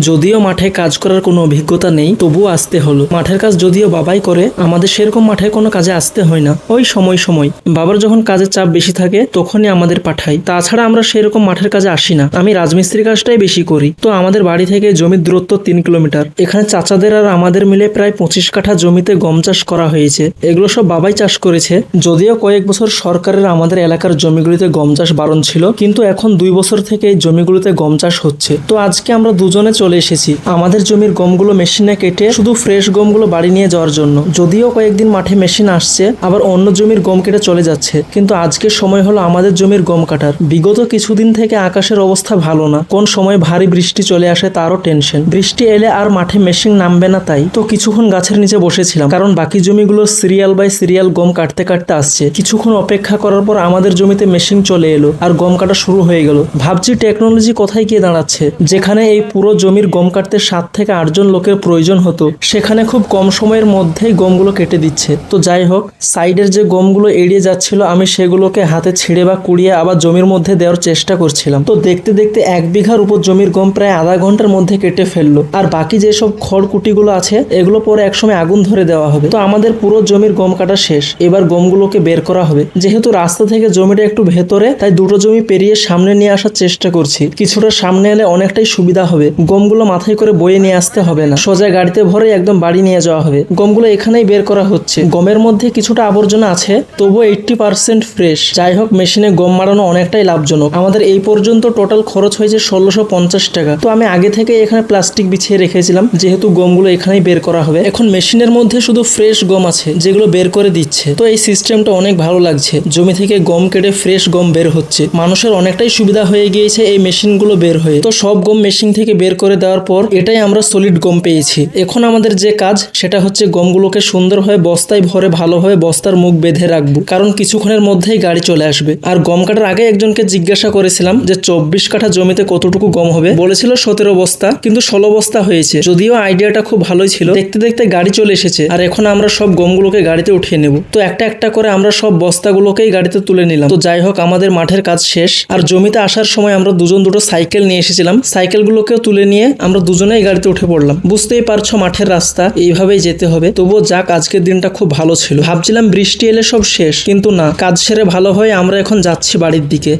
যদিও মাঠে কাজ করার কোনো অভিজ্ঞতা নেই, তবুও আসতে হলো। মাঠের কাজ যদিও বাবাই করে, আমাদের সেরকম মাঠে কোনো কাজে আসতে হয় না। ওই সময় সময় বাবার যখন কাজের চাপ বেশি থাকে তখনই আমাদের পাঠাই, তাছাড়া আমরা সেরকম মাঠের কাজে আসি না। আমি রাজমিস্ত্রি কাজটাই বেশি করি। তো আমাদের বাড়ি থেকে জমির দূরত্ব 3 কিলোমিটার। এখানে চাচাদের আর আমাদের মিলে প্রায় 25 কাঠা জমিতে গম চাষ করা হয়েছে। এগুলো সব বাবাই চাষ করেছে। যদিও কয়েক বছর সরকারের আমাদের এলাকার জমিগুলিতে গম চাষ বারণ ছিল, কিন্তু এখন 2 বছর থেকে এই জমিগুলোতে গম চাষ হচ্ছে। তো আজকে আমরা দুজনে চলে এসেছি আমাদের জমির গমগুলো মেশিনে কেটে শুধু ফ্রেশ গমগুলো বাড়ি নিয়ে যাওয়ার জন্য। যদিও কয়েকদিন মাঠে মেশিন আসছে, আবার অন্য জমির গম কেটে চলে যাচ্ছে, কিন্তু আজকের সময় হলো আমাদের জমির গম কাটার। বিগত কিছুদিন থেকে আকাশের অবস্থা ভালো না, কোন সময় ভারী বৃষ্টি চলে আসে তারও টেনশন। বৃষ্টি এলে আর মাঠে মেশিন নামবে না, তাই তো কিছুক্ষণ গাছের নিচে বসেছিলাম, কারণ বাকি জমিগুলো সিরিয়াল বাই সিরিয়াল গম কাটতে কাটতে আসছে। কিছুক্ষণ অপেক্ষা করার পর আমাদের জমিতে মেশিন চলে এলো আর গম কাটা শুরু হয়ে গেল। ভাবছি টেকনোলজি কোথায় গিয়ে দাঁড়াচ্ছে। যেখানে এই পুরো জমির গম কাটতে 7 থেকে 8 জন লোকের প্রয়োজন হতো, সেখানে খুব কম সময়ের মধ্যেই গমগুলো কেটে দিচ্ছে। তো যাই হোক, সাইডের যে গমগুলো এড়িয়ে যাচ্ছিল আমি সেগুলোকে হাতে ছিঁড়ে বা কুড়িয়ে আবার জমির মধ্যে দেওয়ার চেষ্টা করছিলাম। তো দেখতে দেখতে 1 বিঘার উপর জমির গম প্রায় আধা ঘন্টার মধ্যে কেটে ফেললো। আর বাকি যেসব খড়কুটিগুলো আছে এগুলো পরে একসময় আগুন ধরে দেওয়া হবে। তো আমাদের পুরো জমির গম কাটা শেষ। এবার গমগুলোকে বের করা হবে। যেহেতু রাস্তা থেকে জমিটা একটু ভেতরে, তাই দুটো জমি পেরিয়ে সামনে নিয়ে আসার চেষ্টা করছি। কিছুটা সামনে এলে অনেকটাই সুবিধা হবে। গমগুলো মাথায় করে বয়ে নিয়ে আসতে হবে না, সোজা গাড়িতে ভরে একদম বাড়ি নিয়ে যাওয়া হবে। গমগুলো এখানেই বের করা হচ্ছে। গমের মধ্যে কিছুটা আবর্জনা আছে, তবুও 80% ফ্রেশ। যাই হোক, মেশিনে গম মারানো অনেকটাই লাভজনক। আমাদের এই পর্যন্ত টোটাল খরচ হয়েছে 1650 টাকা। তো আমি আগে থেকে এখানে প্লাস্টিক বিছিয়ে রেখেছিলাম, যেহেতু গমগুলো এখানেই বের করা হবে। এখন মেশিনের মধ্যে শুধু ফ্রেশ গম আছে, যেগুলো বের করে দিচ্ছে। তো এই সিস্টেমটা অনেক ভালো লাগছে। জমি থেকে গম কেটে ফ্রেশ গম বের হচ্ছে। মানুষের অনেকটাই সুবিধা হয়ে গিয়েছে এই মেশিনগুলো বের হয়ে। তো সব গম মেশিন থেকে বের করে দেওয়ার পর এটাই আমরা সলিড গম পেয়েছি। এখন আমাদের যে কাজ সেটা হচ্ছে গমগুলোকে সুন্দরভাবে বস্তায় ভরে ভালোভাবে বস্তার মুখ বেঁধে রাখবো, কারণ কিছুক্ষণের মধ্যেই গাড়ি চলে আসবে। আর গম কাটার আগে একজনকে জিজ্ঞাসা করেছিলাম যে 24 কাঠা জমিতে কতটুকু গম হবে। বলেছিল 17 বস্তা, কিন্তু 16 বস্তা হয়েছে। যদিও আইডিয়াটা খুব ভালোই ছিল। দেখতে দেখতে গাড়ি চলে এসেছে আর এখন আমরা সব গমগুলোকে গাড়িতে উঠিয়ে নেব। তো একটা একটা করে আমরা সব বস্তাগুলোকেই গাড়িতে তুলে নিলাম। তো যাই হোক, আমাদের মাঠের কাজ শেষ। আর জমিতে আসার সময় আমরা দুজন দুটো সাইকেল নিয়ে এসেছিলাম। সাইকেলগুলোকেও তুলে নিয়ে আমরা দুজনেই গাড়িতে উঠে পড়লাম। বুঝতেই পারছো মাঠের রাস্তা, এইভাবেই যেতে হবে। তবুও যাক, আজকের দিনটা খুব ভালো ছিল। ভাবছিলাম বৃষ্টি এলে সব শেষ, কিন্তু না, কাজ সেরে ভালো হয় আমরা এখন যাচ্ছি বাড়ির দিকে।